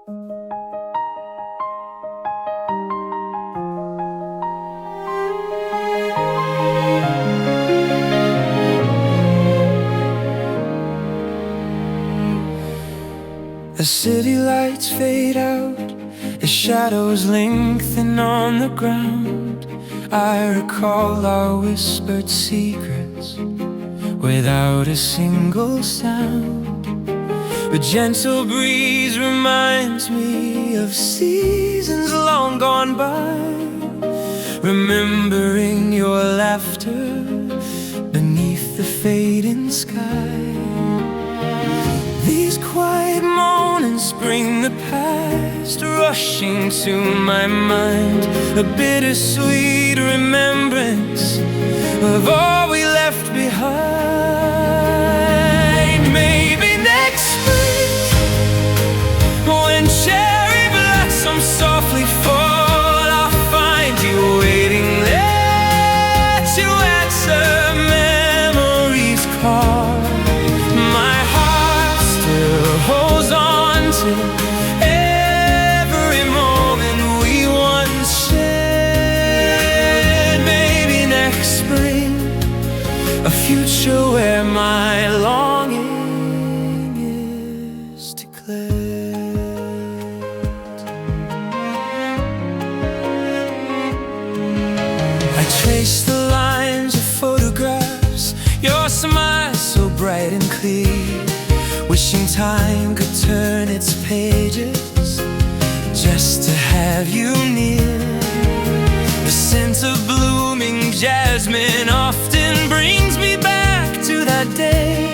The city lights fade out, the shadows lengthen on the ground. I recall our whispered secrets without a single sound. A gentle breeze reminds me of seasons long gone by, remembering your laughter beneath the fading sky. These quiet moments bring the past rushing to my mind, a bittersweet remembrance of all we left behind. Maybe next spring, when cherry blossoms softly fall, I'll find you waiting there to answer memory's call. My heart still holds on to every moment we once shared. Maybe next spring, a future where my longing is declared. I trace the lines of photographs, your smile so bright and clear, wishing time could turn its pages just to have you near. The scent of blooming jasmine often brings me back to that day,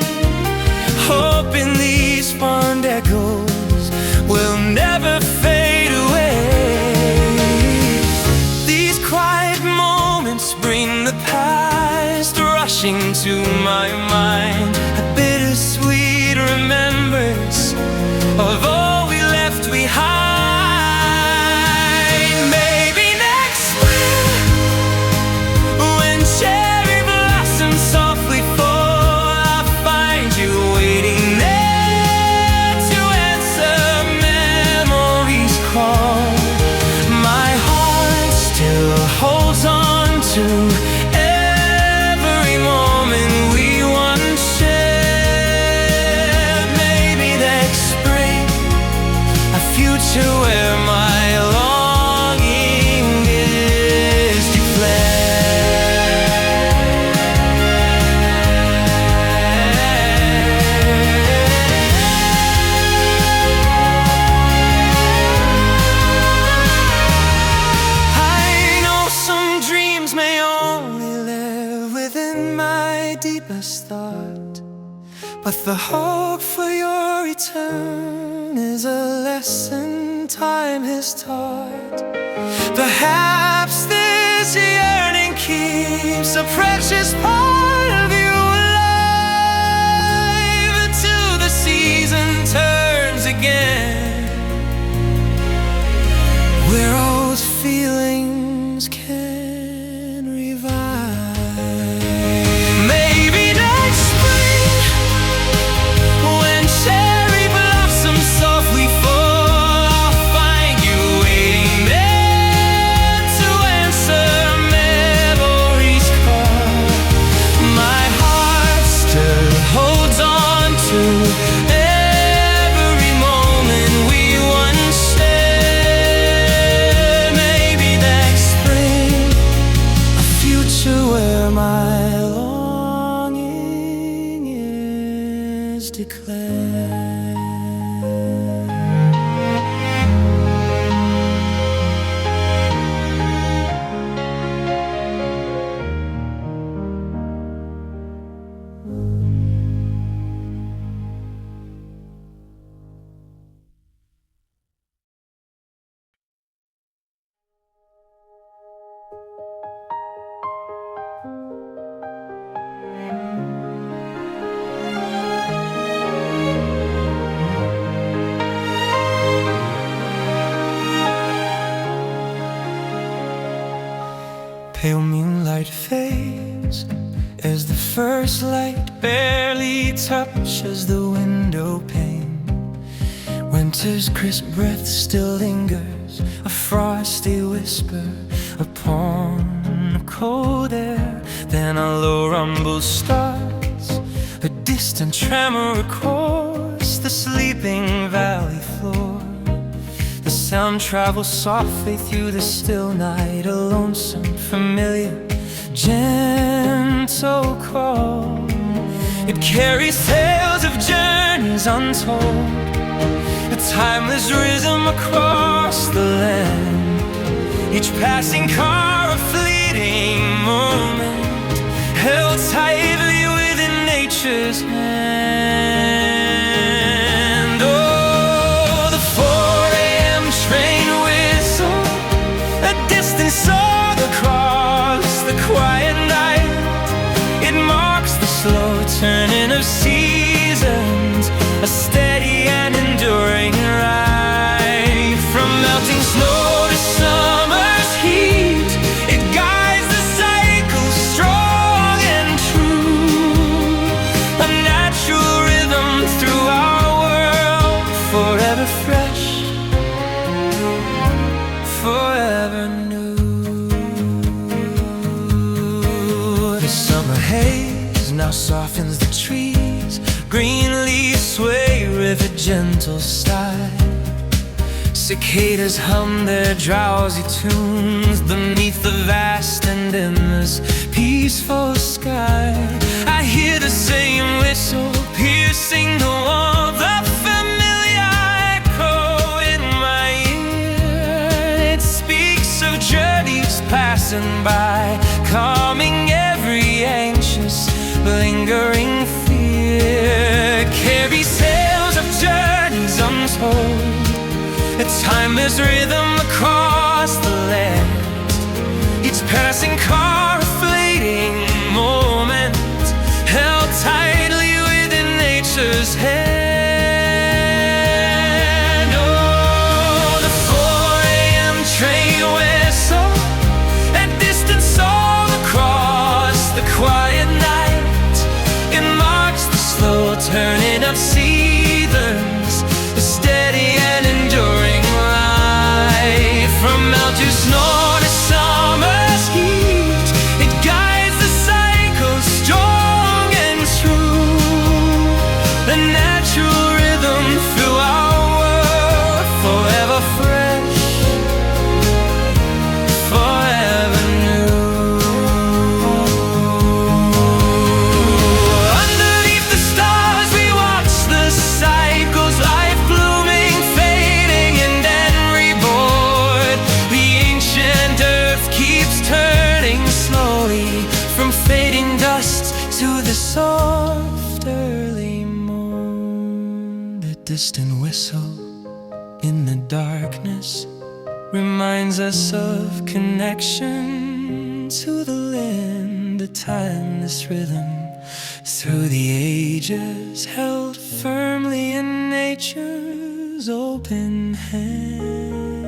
hoping these fond echoes will never fade away. These quiet moments bring the past rushing to my mind, a bittersweet remembrance of all we left behind. Maybe next spring, when cherry blossoms softly fall, I'll find you waiting there to answer memory's call. My heart still holds on to every moment we once shared. Maybe next spring, a future where my longing is I know some dreams may only live within my deepest thought, but the hope for your return is a lesson time has taught. Perhaps this yearning keeps a precious part of you alive until the season turns again, where old feelings can revive. Maybe next spring, when cherry blossoms softly fall, I'll find you waiting there to answer memory's call. My heart still holds on to every moment we once shared. Maybe next spring, a future where my longing is declared. Pale moonlight fades as the first light barely touches the window pane, Winter's crisp breath still lingers, a frosty whisper upon the cold air. Then a low rumble starts, a distant tremor records the sleeping valley floor. The sound travels softly through the still night, a lonesome, familiar, gentle call. It carries tales of journeys untold, a timeless rhythm across the land. Each passing car a fleeting moment, held tightly within nature's hand. Oh, the 4 a.m. train whistle, a distant song across the quiet night. It marks the slow turning of seasons, a steady and enduring ride. From melting snow to summer's heat, it guides the cycle strong and true, a natural rhythm through our world, forever fresh, forever new. The summer haze now softens the trees, green leaves sway with a gentle sigh. Cicadas hum their drowsy tunes beneath the vast and endless peaceful sky. I hear the same whistle piercing the warmth, a familiar echo in my ear. It speaks of journeys passing by, calming every anxious, lingering fear. Carries tales of journeys untold, a timeless rhythm across the land. Each passing car a fleeting moment, held tightly within nature's hand. Oh, the 4 a.m. train whistle, a distant song across the quiet night. It marks the slow turning of seasons, a steady and enduring life. From melting snow to summer's heat, it guides the cycle strong and true, the natural rhythm through our world, forever fresh, forever new. Underneath the stars we watch the cycles, life blooming, fading, and then reborn. The ancient earth keeps turning slowly, from fading dust to the soft early morn. The distant whistle in the darkness reminds us of connection to the land, a timeless rhythm through the ages, held firmly in nature's open hand.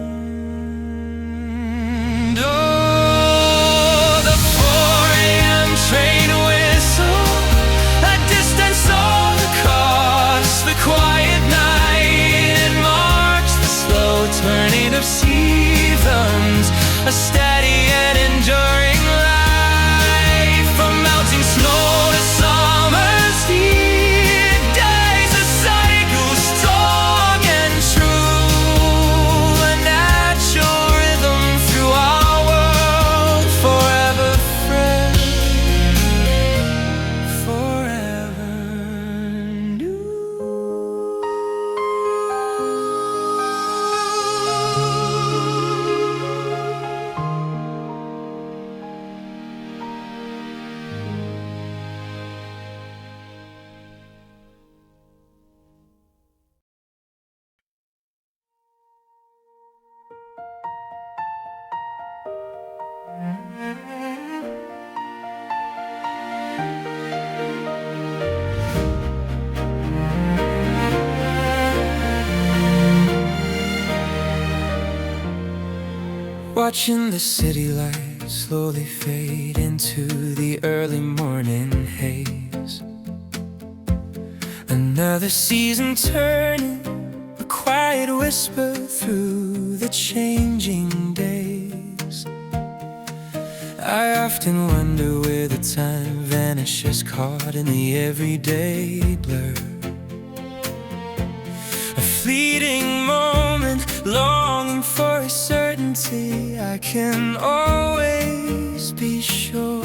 Oh, the 4 a.m. train whistle, a distant song across the quiet night. It marks the slow turning of seasons, a steady and enduring life. From melting snow to summer's heat, it guides the cycle strong and true, a natural rhythm through our world, forever fresh, forever new. Watching the city lights slowly fade into the early morning haze. Another season turning, a quiet whisper through the changing days. I often wonder where the time vanishes, caught in the everyday blur. A fleeting moment, longing for a certainty I can always be sure.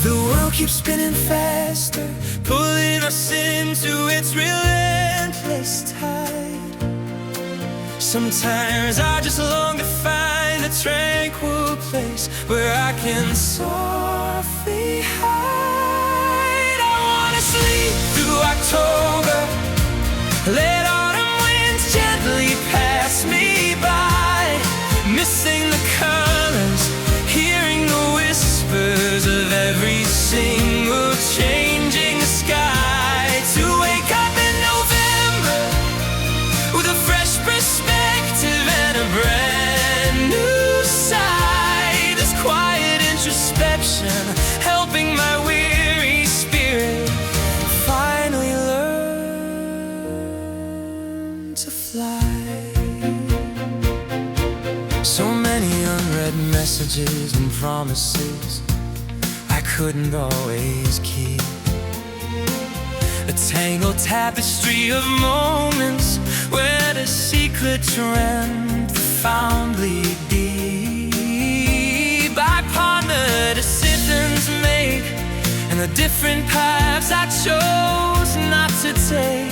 The world keeps spinning faster, pulling us into its relentless tide. Sometimes I just long to find a tranquil place where I can softly hide. I wanna sleep through October, let autumn winds gently pass me by, missing the colors, hearing the whispers of every single changing sky. To wake up in November with a fresh perspective and a brand new sight. This quiet introspection helping my weary spirit finally learn to fly. So many unread messages and promises I couldn't always keep. A tangled tapestry of moments where the secrets ran profoundly deep. I ponder decisions made and the different paths I chose not to take.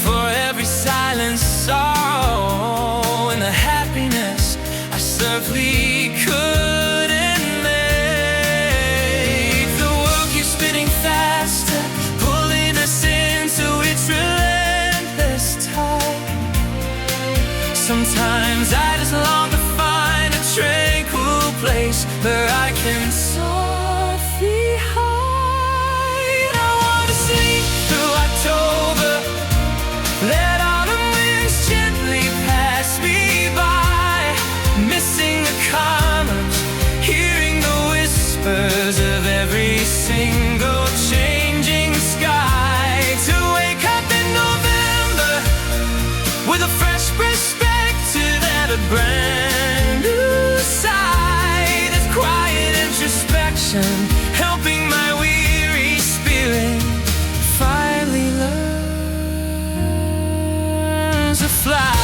For every silent sorrow and the happiness I certainly couldn't make. The world keeps spinning faster, pulling us into its relentless tide. Sometimes I just long to find a tranquil place where I can softly hide. I wanna sleep through October, let autumn winds gently pass me by, missing the colors, hearing the whispers of every single changing sky. To wake up in November with a fresh perspective and a brand new sight. This quiet introspection helping my weary spirit finally learn to fly.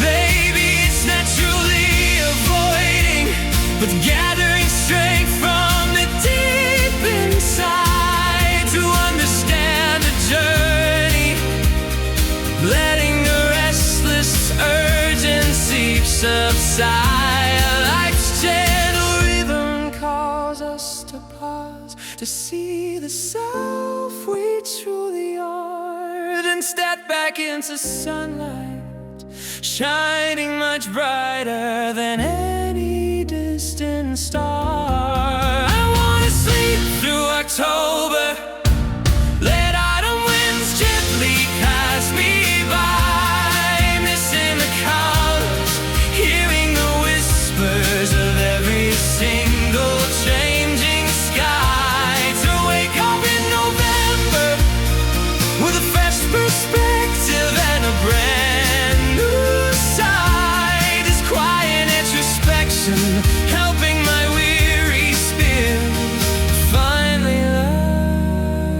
Maybe it's naturally avoiding, but gathering strength from the deep inside to understand the journey, letting the restless urgency subside. Life's gentle rhythm calls us to pause, to see the self we truly are, then step back into sunlight, shining much brighter than any distant star. I wanna sleep through October, let autumn winds gently pass me by, missing the colors, hearing the whispers of every single changing sky. To wake up in November with a fresh perspective and a brand new sight. This quiet introspection helping my weary spirit finally learn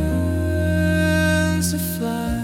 to fly.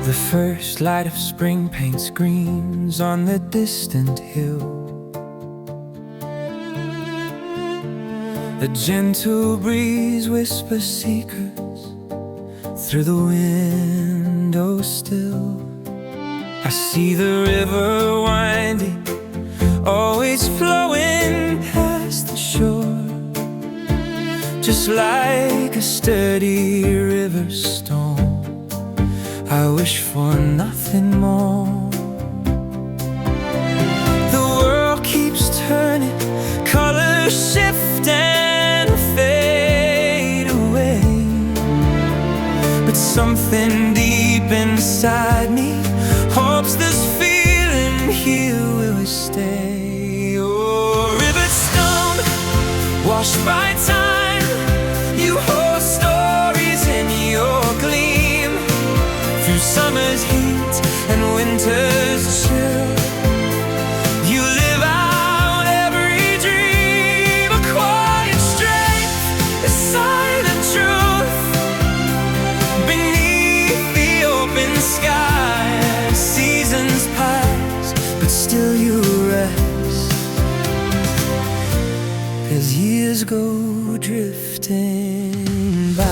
The first light of spring paints greens on the distant hill. The gentle breeze whispers secrets through the window still. I see the river winding all waves flowing past the shore, just like a steady river storm. I wish for nothing more. The world keeps turning, colors shift and fade away, but something deep inside me hopes this feeling here will stay. Oh, river stone, washed by time, you hold stories in your gleam. Through summer's heat and winter's chill, you live out every dream. A quiet strength, a silent truth beneath the open sky. Seasons pass, but still you rest, as years go drifting by.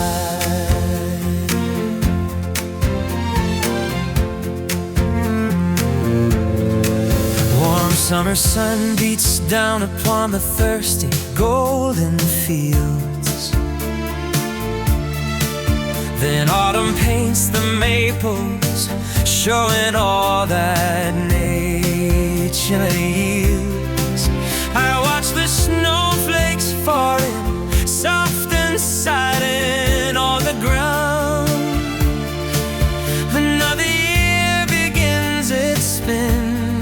Warm summer sun beats down upon the thirsty golden fields. Then autumn paints the maples, showing all that nature yields. I watch the snowflakes falling, soft and silent on the ground. Another year begins its spin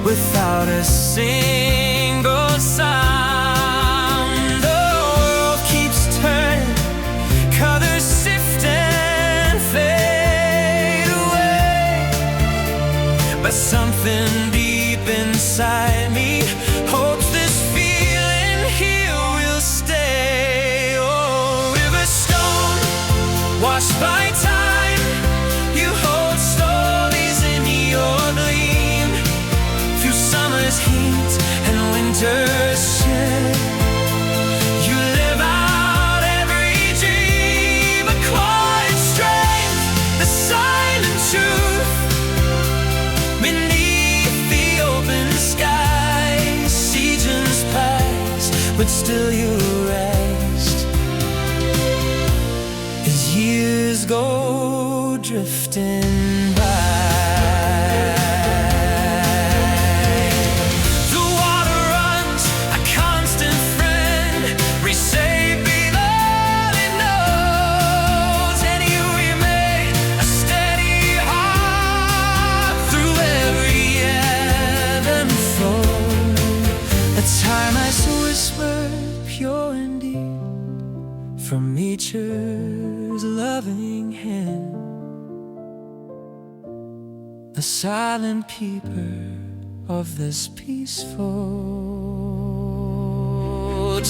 without a single sound. The world keeps turning, colors sift and fade away, but something deep inside me hopes this feeling here will stay. Oh, river stone, washed by time, you hold stories in your gleam. Through summer's heat and winter's chill, you live out every dream. A quiet strength, the silent truth beneath the open sky. Seasons pass, but still you rest, as years go drifting by. The water runs, a constant friend, reshaping all it knows, and you remain a steady heart through every ebb and flow. A timeless whisper, pure and deep, from nature's loving hand. A silent peeper of this peaceful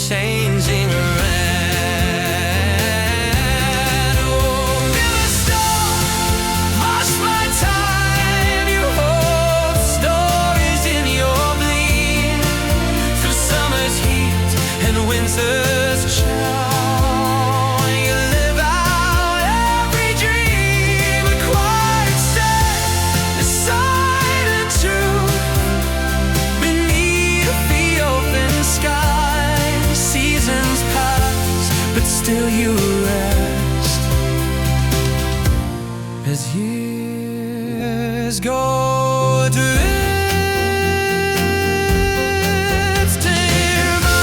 changing land. Oh, river stone, washed by time, you hold stories in your gleam. Through summer's heat and winter's chill, you live out every dream. A quiet strength, a silent truth beneath the open sky. Seasons pass, but still you rest, as years go drifting by.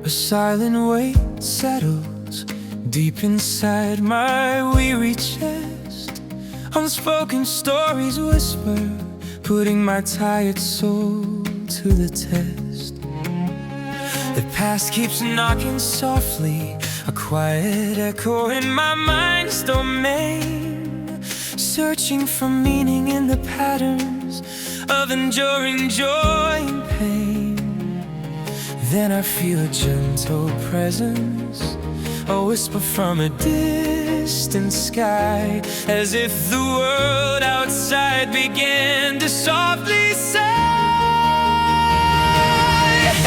A silent weight settles deep inside my weary chest. Unspoken stories whisper, putting my tired soul to the test. The past keeps knocking softly a quiet echo in my mind's domain, searching for meaning in the patterns of enduring joy and pain. Then I feel a gentle presence, a whisper from a distant sky, as if the world outside began to softly sigh.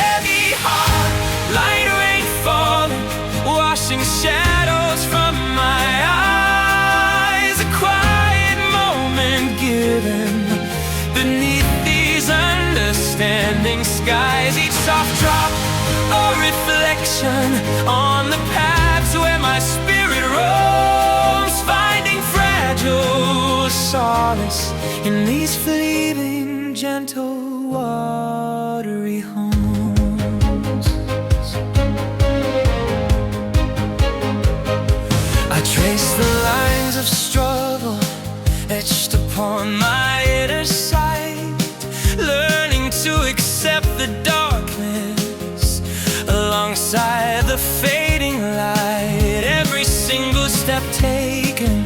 Heavy heart, light rain falling, washing shadows from my eyes. A quiet moment given beneath these understanding skies. Each soft drop, a reflection on the paths where my spirit roams, finding fragile solace in these fleeting, gentle, watery homes. I trace the lines of struggle etched upon my inner sight, learning to accept the darkness alongside the fading light. Every single step taken,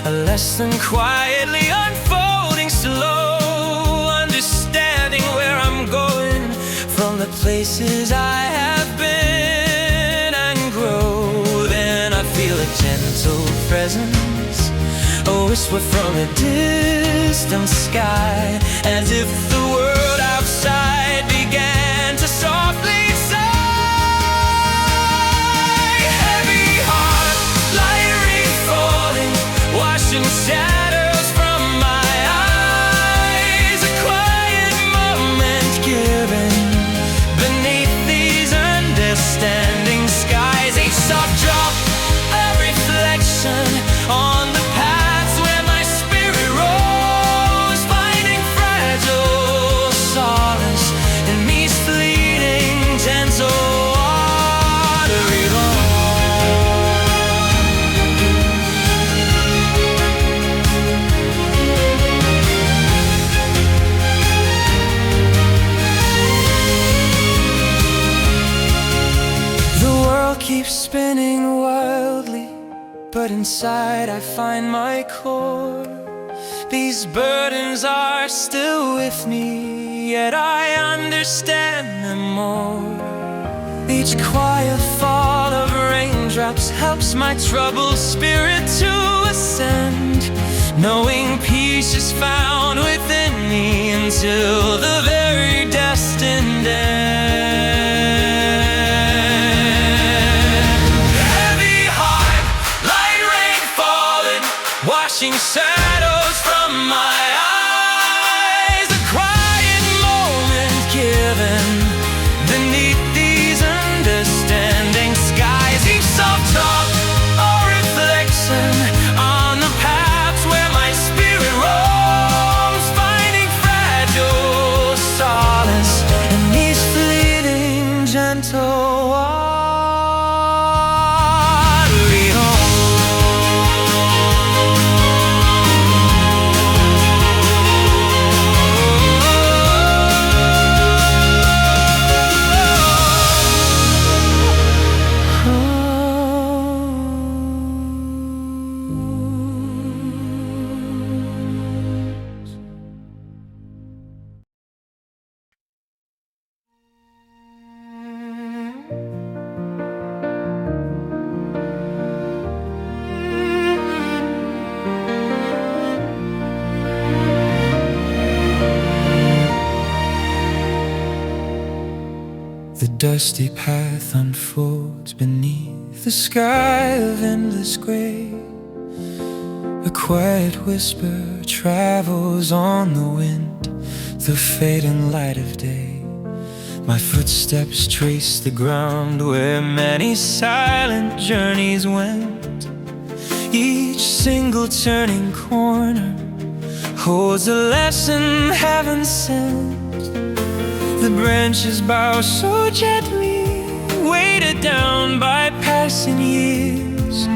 a lesson quietly unfolding slow, understanding where I'm going from the places I have been, and grow. Then I feel a gentle presence, a whisper from a distant sky, as if the world outside began to softly sigh. Heavy heart, light rain falling, washing shadows from my eyes. A quiet moment given beneath these understanding skies. Each soft drop, a reflection on the paths where my spirit rose, finding fragile solace in these fleeting, gentle, watery homes. The world keeps spinning wildly, but inside I find my core. These burdens are still with me, yet I understand them more. Each quiet fall of raindrops helps my troubled spirit to ascend, knowing peace is found within me until the very destined end. Heavy heart, light rain falling, washing shadows from my eyes. A quiet moment given beneath these understanding skies. Each soft talk, a reflection on the paths where my spirit roams, finding fragile solace in these fleeting, gentle, watery The dusty path unfolds beneath the sky of endless gray. A quiet whisper travels on the wind, the fading light of day. My footsteps trace the ground where many silent journeys went. Each single turning corner holds a lesson heaven sent. The branches bow so gently, weighted down by passing years,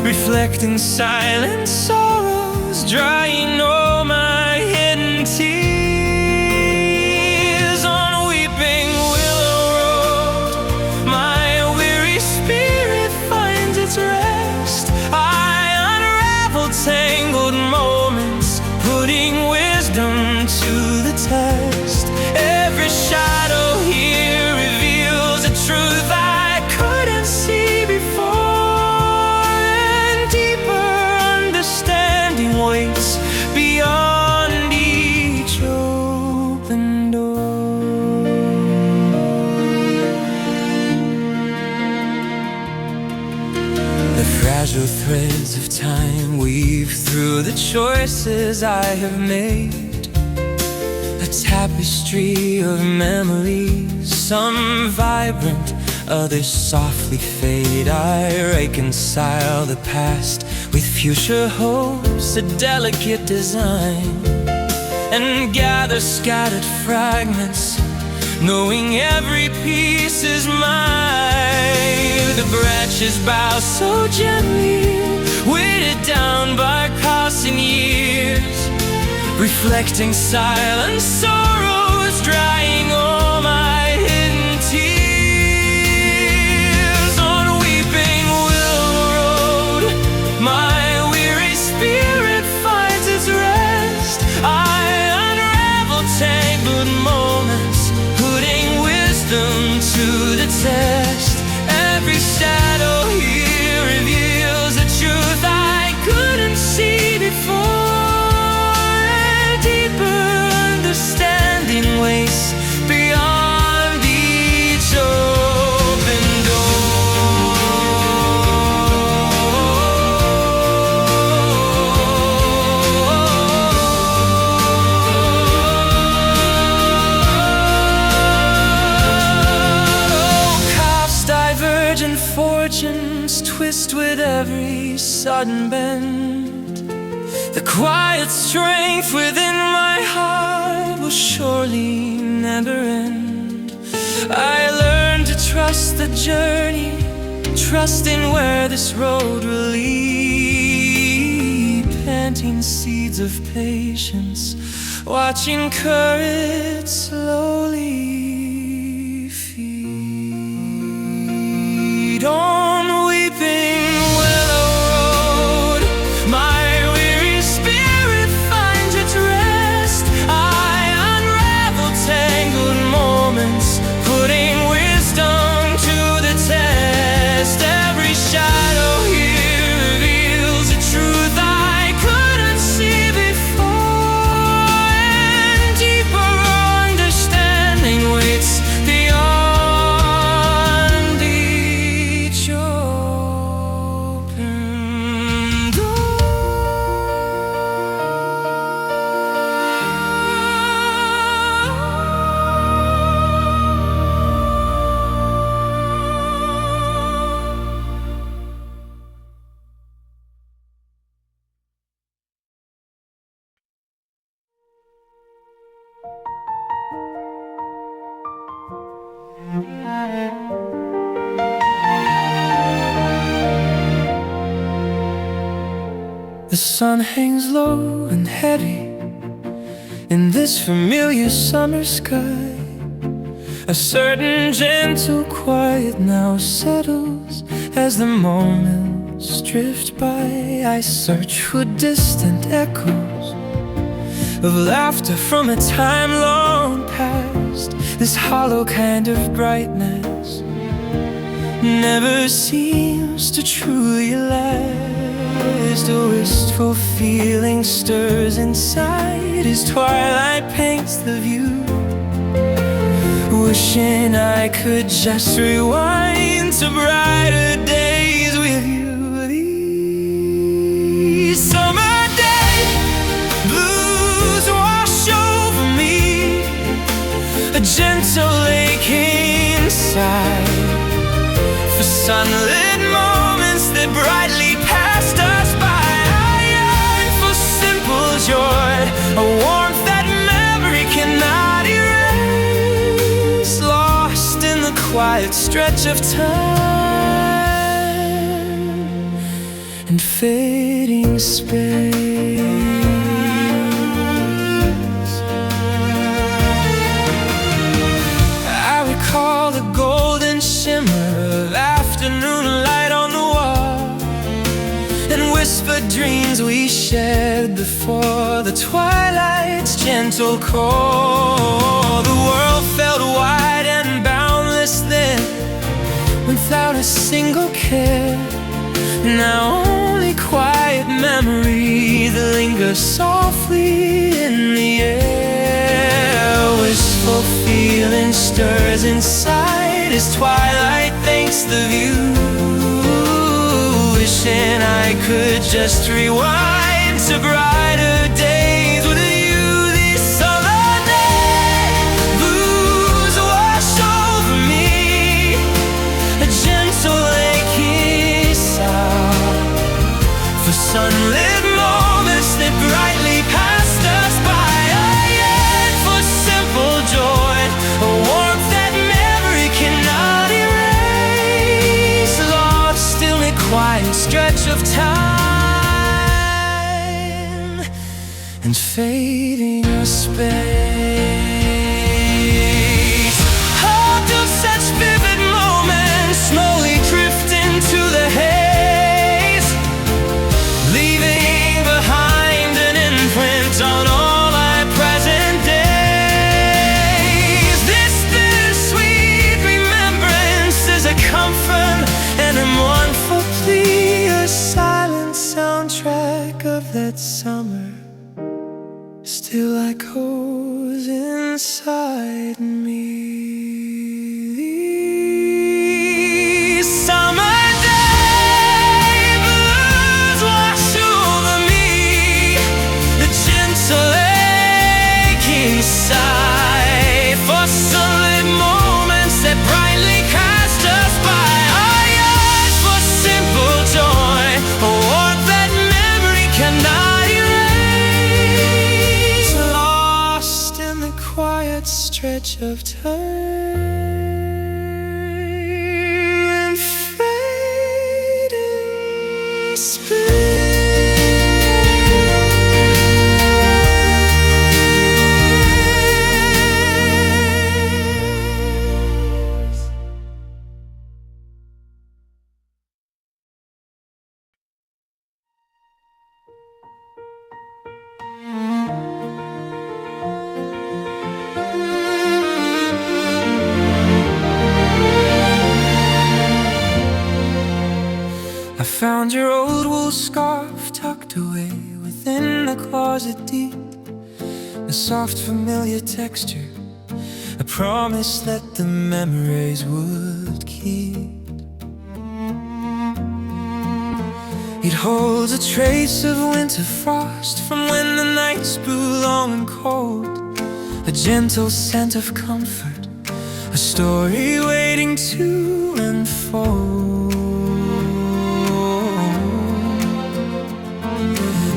reflecting silent sorrows, drying all my hidden tears. On weeping Willow road, my weary spirit test. Every shadow here reveals a truth I couldn't see before, and deeper understanding waits beyond each open door. The fragile threads of time weave through the choices I have made, a tapestry of memories, some vibrant, others softly fade. I reconcile the past with future hopes, a delicate design, and gather scattered fragments, knowing every piece is mine. The branches bow so gently, weighted down by passing years, reflecting silent sorrows, drying all my hidden tears. On weeping Willow Road, my weary spirit finds its rest. I unravel tangled moments, putting wisdom to the test. Every shadow here reveals a truth I couldn't see before, and deeper understanding waits beyond each open fortunes twist with every sudden bend. The quiet strength within my heart will surely never end. I learned to trust the journey, trusting where this road will lead, planting seeds of patience, watching courage slowly feed. On weeping Willow Road, my weary spirit finds its rest. I unravel tangled moments, putting wisdom to the test. Every shadow here reveals a truth I couldn't see before, and deeper understanding waits beyond. The sun hangs low and heavy in this familiar summer sky. A certain gentle quiet now settles as the moments drift by. I search for distant echoes of laughter from a time long past. This hollow kind of brightness never seems to truly last. A wistful feeling stirs inside as twilight paints the view, wishing I could just rewind to brighter days with you. These summer day blues wash over me, a gentle lake inside, for sunlit moments that brightly passed us by. I yearn for simple joy, a warmth that memory cannot erase, lost in the quiet stretch of time and fading space. I recall the golden shimmer of afternoon light on the wall, and whispered dreams we shared before the twilight's gentle call. The world felt wide and boundless then, without a single care. Now only quiet memories linger softly in the air. Wistful feeling stirs inside as twilight thanks the view. Wishing I could just rewind to brighter days with you. These summer night blues wash over me, a gentle aching sound for sunlit moments that brightly passed us by. I yearn for simple joy, a warmth that memory cannot erase, lost in a quiet stretch of time and fading a space. Hold of such vivid moments slowly drift into the haze, leaving behind an imprint on all my present days. This bittersweet remembrance is a comfort and a mournful plea, a silent soundtrack of that summer still echoes inside me. These summer day blues wash over me, the gentle aching sigh for sunlit moments that brightly cast us by. Our yearn for simple joy, a warmth that memory cannot erase, lost in the quiet stretch of time and fading space. I found your old wool scarf tucked away within the closet deep, a soft familiar texture, a promise that the memories would keep. It holds a trace of winter frost from when the nights grew long and cold, a gentle scent of comfort, a story waiting to unfold.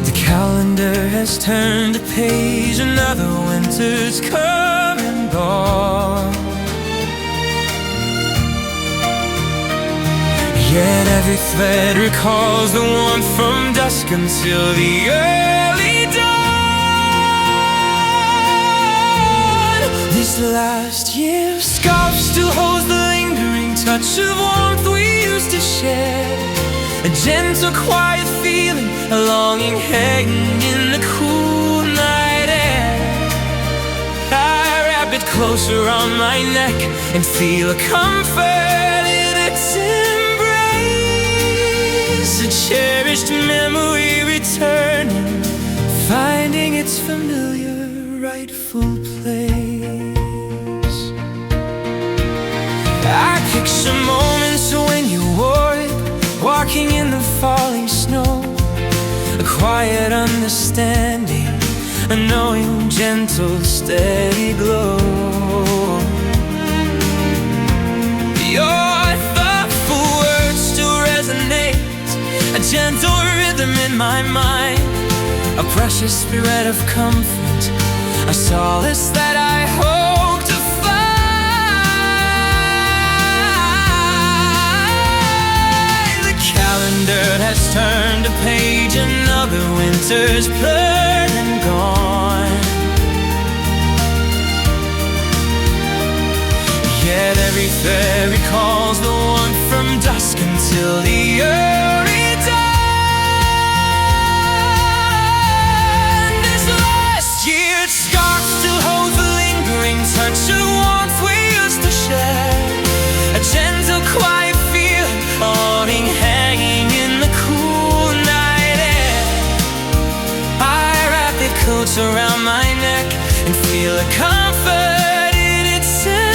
The calendar has turned a page, another winter's come and gone. Yet every thread recalls the warmth from dusk until the early dawn. This last year's scarf still holds the lingering touch of warmth we used to share, a gentle quiet feeling, a longing hanging in the cool night air. I wrap it closer on my neck and feel a comfort in its embrace, a cherished memory returning, finding its familiar rightful place. I picture moments when you wore it, walking in the falling snow, a quiet understanding, a knowing, gentle, steady glow. Your thoughtful words still resonate, a gentle rhythm in my mind, a precious thread of comfort, a solace that I hope to find. The calendar has turned a page, another winter's blurred and gone. Yet every thread recalls the warmth from dusk until the early dawn. a comfort in its embrace,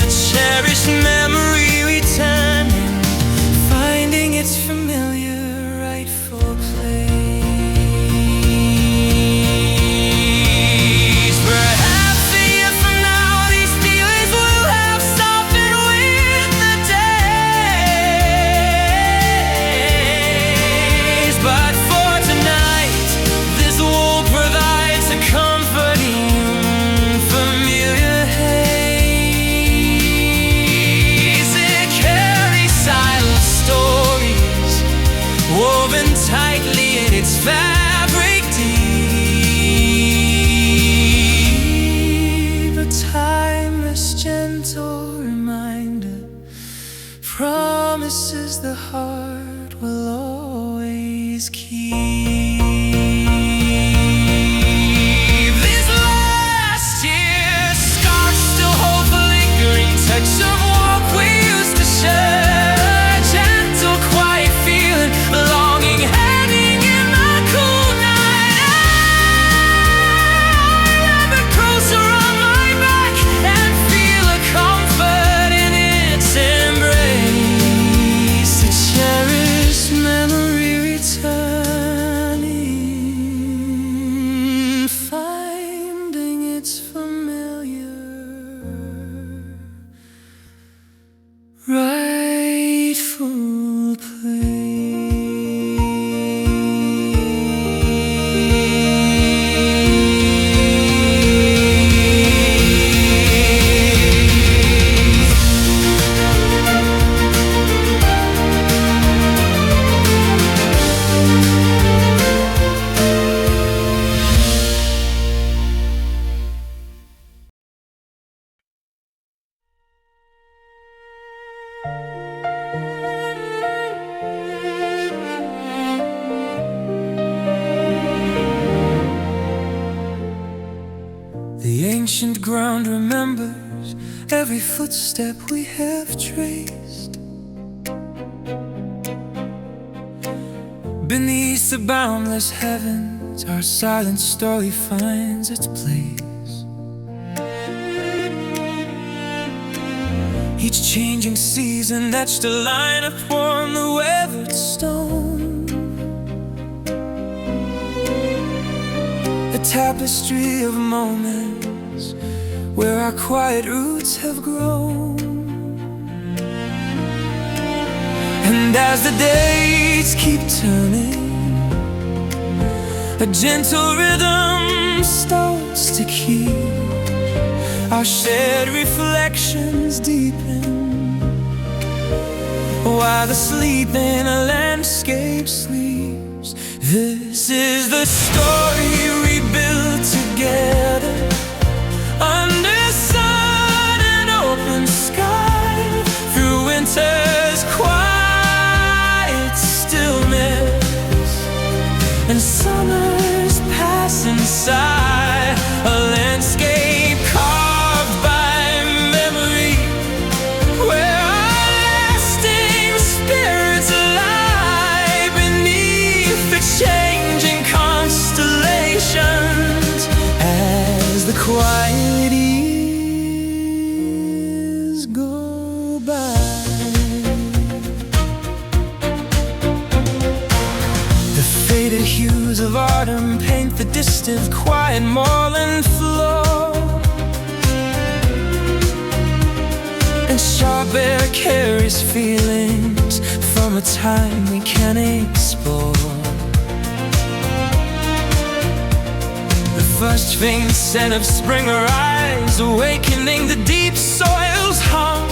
a cherished memory returning, finding its familiar rightful place. Perhaps a year from now these feelings will have softened with the days, but for tonight this wall provides a comforting familiar haze. It carries silent stories woven tightly in its fabric deep, a timeless gentle reminder, promises the heart will always keep. This last year scarred, still hold the lingering touch of what we used to share, gentle quiet feeling, longing hanging in the cool night air. I look closer on my back and feel a comfort in its embrace, a cherished memory returning, finding its familiar rightful The ancient ground remembers every footstep we have traced. Beneath the boundless heavens, our silent story finds its place. Each changing season etched a line upon the weathered stone, a tapestry of moments where our quiet roots have grown. And as the days keep turning, a gentle rhythm starts to keep our shared reflections deepen, while the sleeping landscape sleeps. This is the story we built together, under sun and open sky, through winter's quiet stillness and summer's passing sigh, a landscape carved by memory, where our lasting spirits lie beneath the changing constellations as the quiet years go by. The faded hues of autumn paint the distant quiet moorland floor, and sharp air carries feelings from a time we can explore. The first faint scent of spring arrives, awakening the deep soil's hum.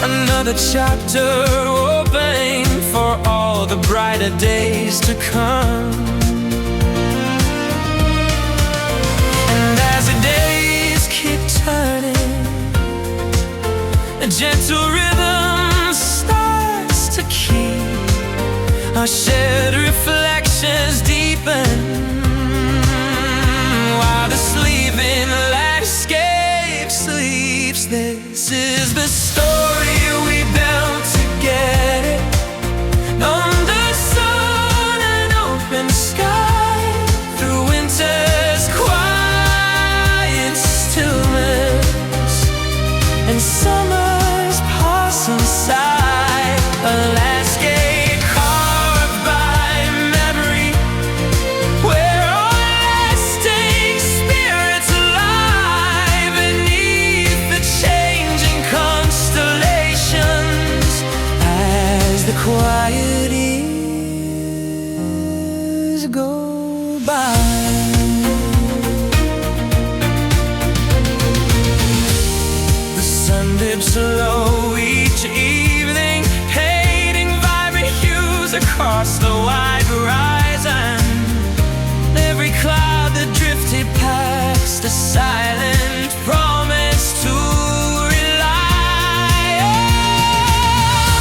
Another chapter opening for all the brighter days to come. And as the days keep turning, a gentle rhythm starts to keep our shared reflections deepen, while the sleeping landscape sleeps. This is the story we built together, under sun and open sky, quiet years go by. The sun dips low each evening, painting vibrant hues across the wide horizon. Every cloud that drifted past, a silent promise to rely.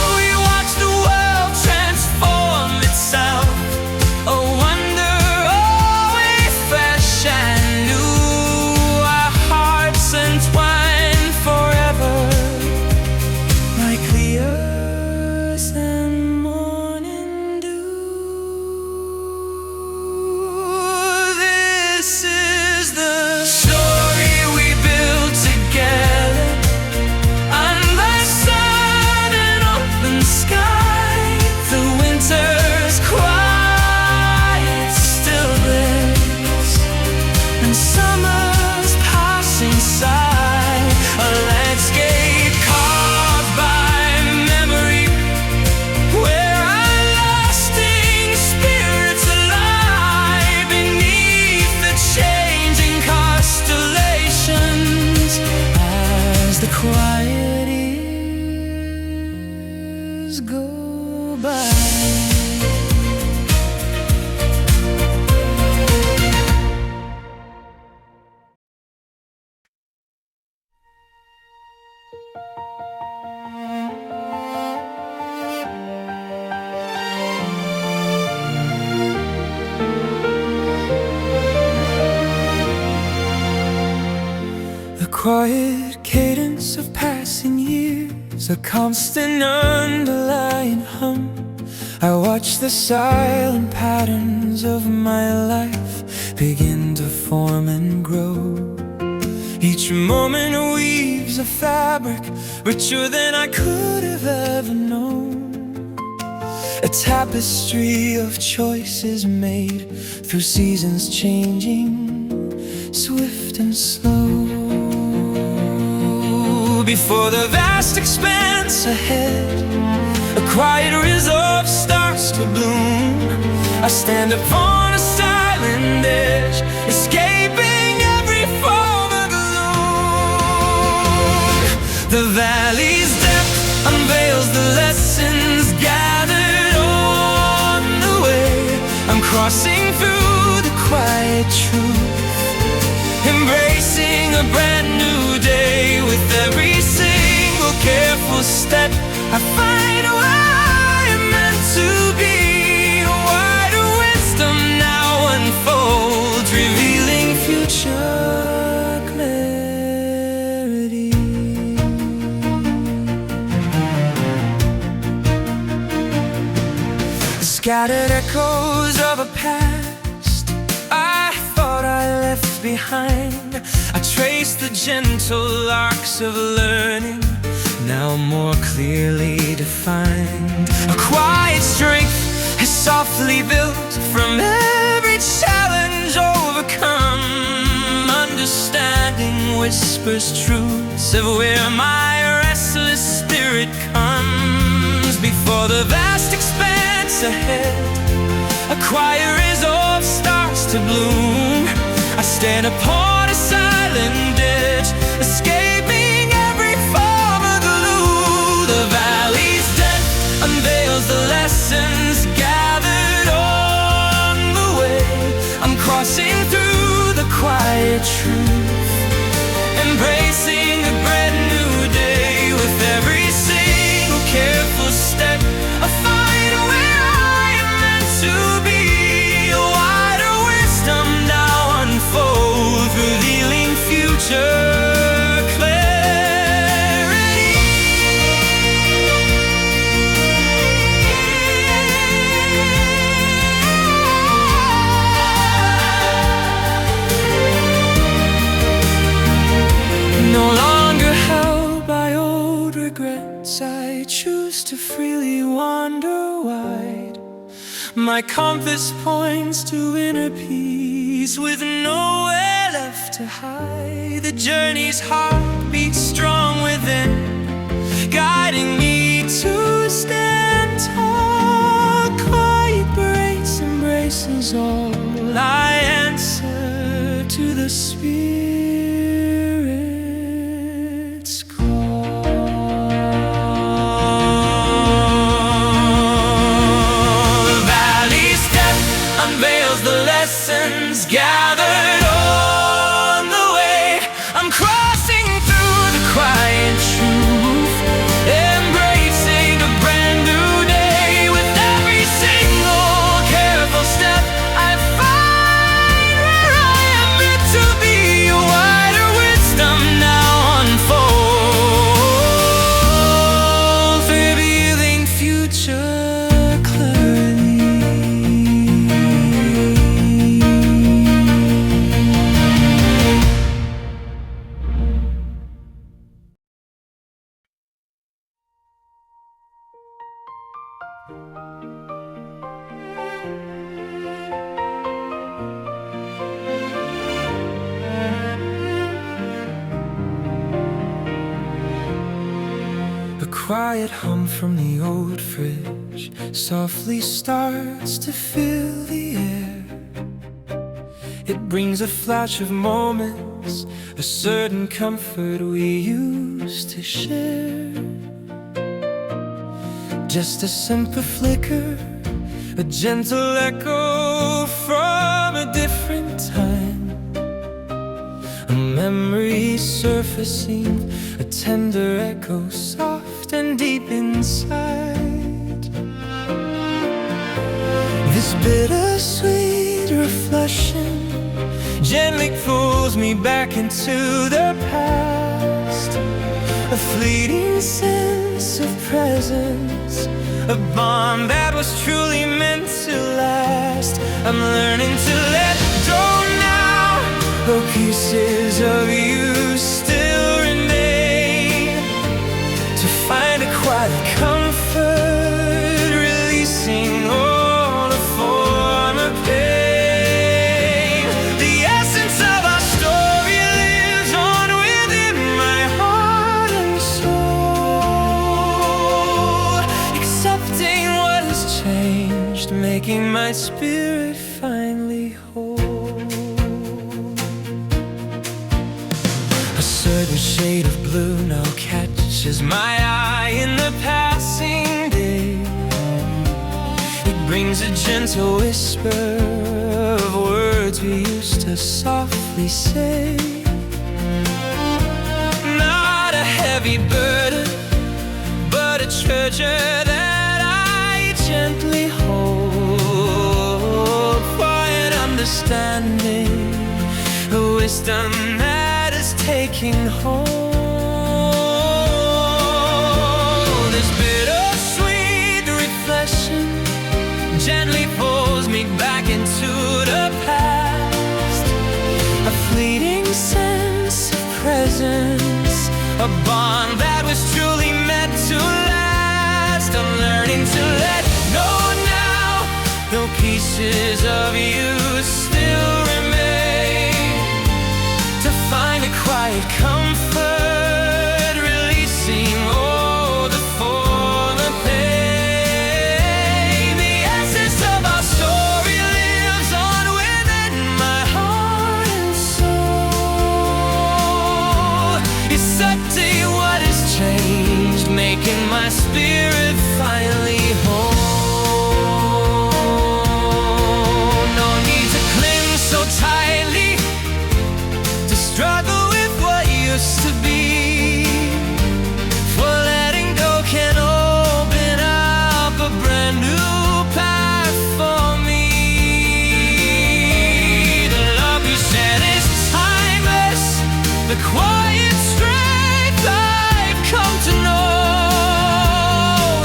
Oh, we watch the world transform itself, a wonder always fresh and new. Our hearts entwined forever, like the earth and morning dew. This is the story we built together, under sun and open sky. The winter's quiet stillness, and summer's passing sigh. A landscape carved by memory, where our lasting spirits lie beneath the changing constellations. As the quiet years go by. The quiet cadence of passing years, a constant underlying hum. I watch the silent patterns of my life begin to form and grow. Each moment weaves a fabric richer than I could have ever known. A tapestry of choices made through seasons changing, swift and slow. Before the vast expanse ahead, a quiet reserve starts to bloom. I stand upon a silent edge, escaping every form of gloom. The valley's depth unveils the lessons gathered on the way. I'm crossing through the quiet truth, embracing a brand new day. With every single careful step, I find where I am meant to be. Wider wisdom now unfolds, revealing future clarity. The scattered echoes of a past I thought I left behind, I trace the gentle arcs of learning, now more clearly defined. A quiet strength is softly built from every challenge overcome. Understanding whispers truths of where my restless spirit comes. Before the vast expanse ahead, a quiet resolve starts to bloom. I stand upon a silent edge, escaping every form of glue. The valley's depth unveils the lessons gathered on the way. I'm crossing through the quiet truth, embracing a brand new day. With every single careful step, I find where I am meant to be. A wider wisdom now unfolds, revealing future clarity. No longer held by old regrets, I choose to freely wander wide. My compass points to inner peace, with nowhere left to hide. The journey's heart beats strong within, guiding me to stand tall. quiet hum from the old fridge softly starts to fill the air. It brings a flash of moments, a certain comfort we used to share. Just a simple flicker, a gentle echo from a different time. A memory surfacing, a tender echo, soft and deep inside. This bittersweet reflection gently pulls me back into the past. A fleeting sense of presence, a bond that was truly meant to last. I'm learning to let go now, though pieces of you still remain. To find a quiet comfort, releasing all the former pain. The essence of our story lives on within my heart and soul, accepting what has changed, making my spirit finally whole. A certain shade of blue now catches my eye in the passing day. It brings a gentle whisper of words we used to softly say. Not a heavy burden, but a treasure that I gently hold. Quiet understanding, the wisdom that is taking hold. This bittersweet reflection gently pulls me back into the past. A fleeting sense of presence, a bond that was truly meant to last. I'm learning to let go now, though pieces of you still remain. To find a quiet comfort, releasing all the former pain. The essence of our story lives on within my heart and soul, accepting what has changed, making my spirit finally whole. No need to cling so tightly, to struggle with what used to be. For letting go can open up a brand new path for me. The love you said is timeless, the quiet strength I've come to know.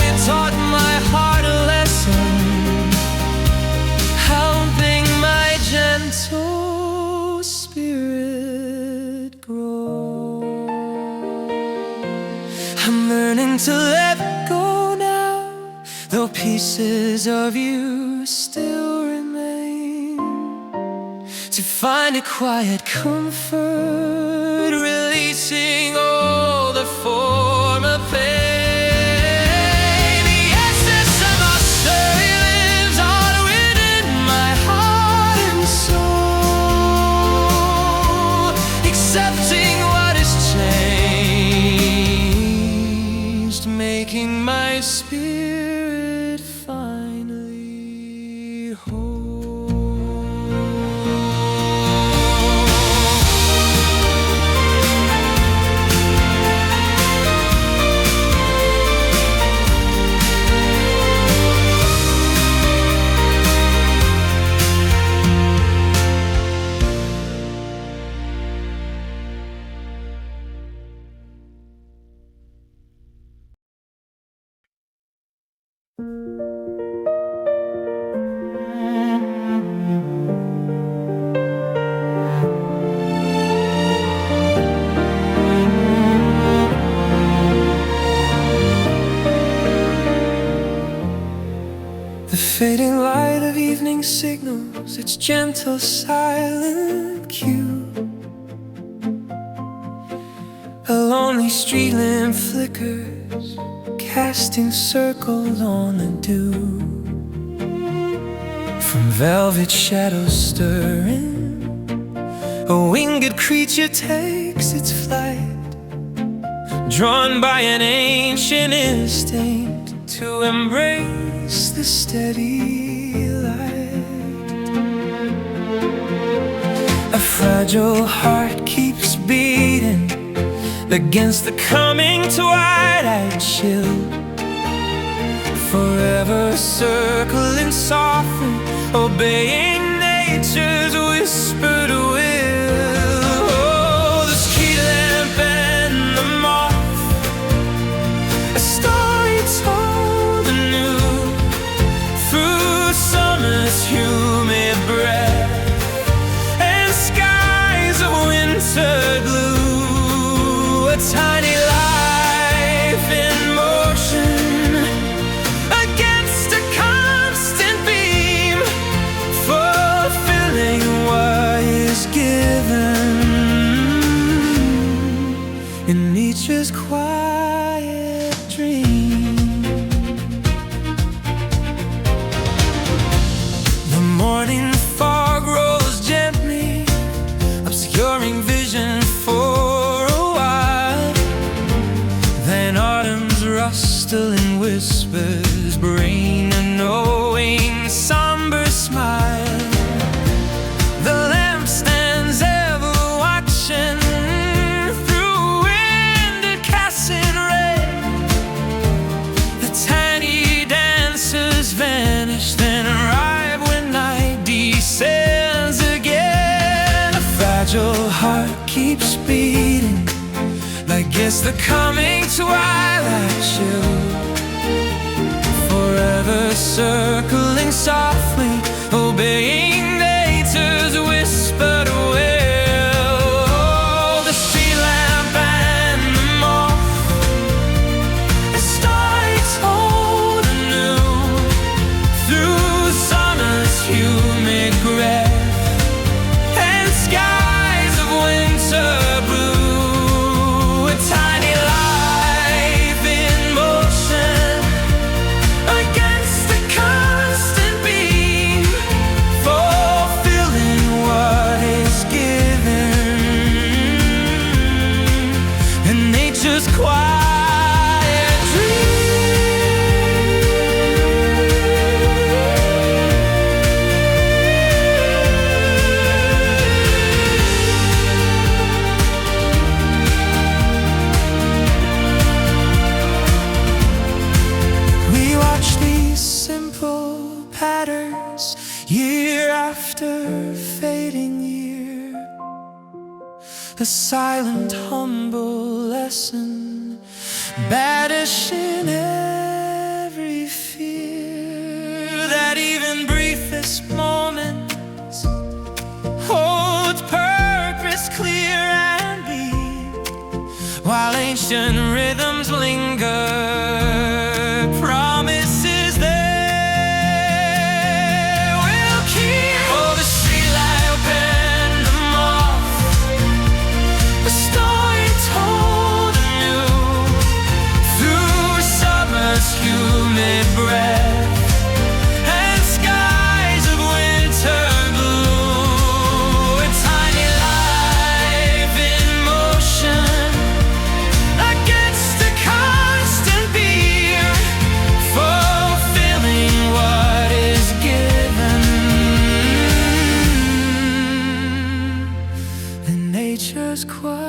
It taught my heart a lesson, helping my gentle spirit grow. I'm learning to let go now, though pieces of you still remain. To find a quiet comfort, releasing all the former pain. The essence of our story lives on within my heart and soul, accepting what has changed, making my spirit finally whole. The fading light of evening signals its gentle silent cue. A lonely street lamp flickers, casting circles on the dew. From velvet shadows stirring, a winged creature takes its flight, drawn by an ancient instinct to embrace the steady light. A fragile heart keeps beating against the coming twilight chill, forever circling softly, obeying nature's whispered will. Oh, the street lamp and the moth, a story told anew through summer's humid breath and skies of winter blue. A tiny life in motion against a constant beam, fulfilling what is given in nature's quiet dream. The morning fog rolls gently, obscuring vision for a while. Then autumn's rustling whispers bring a knowing, somber smile. The lamp stands ever watching through incandescent red. The tiny dancers vanish, then arrive when night descends again. A fragile heart keeps beating against the coming twilight chill, forever circling softly, obeying nature's whispered will. Oh, the street lamp and the moth, a story told anew through summer's humid breath and skies of winter blue. A tiny life in motion against the constant beam, fulfilling what is given in nature's quiet dream. We watch these simple patterns year after fading year, a silent, humble lesson, banishing every fear. That even briefest moments hold purpose clear and deep, while ancient rhythms linger. Promises there will keep. Oh, the street lamp and the moth, a story told anew through summer's humid breath and skies of winter blue. A tiny life in motion against a constant beam, fulfilling what is given in nature's quiet.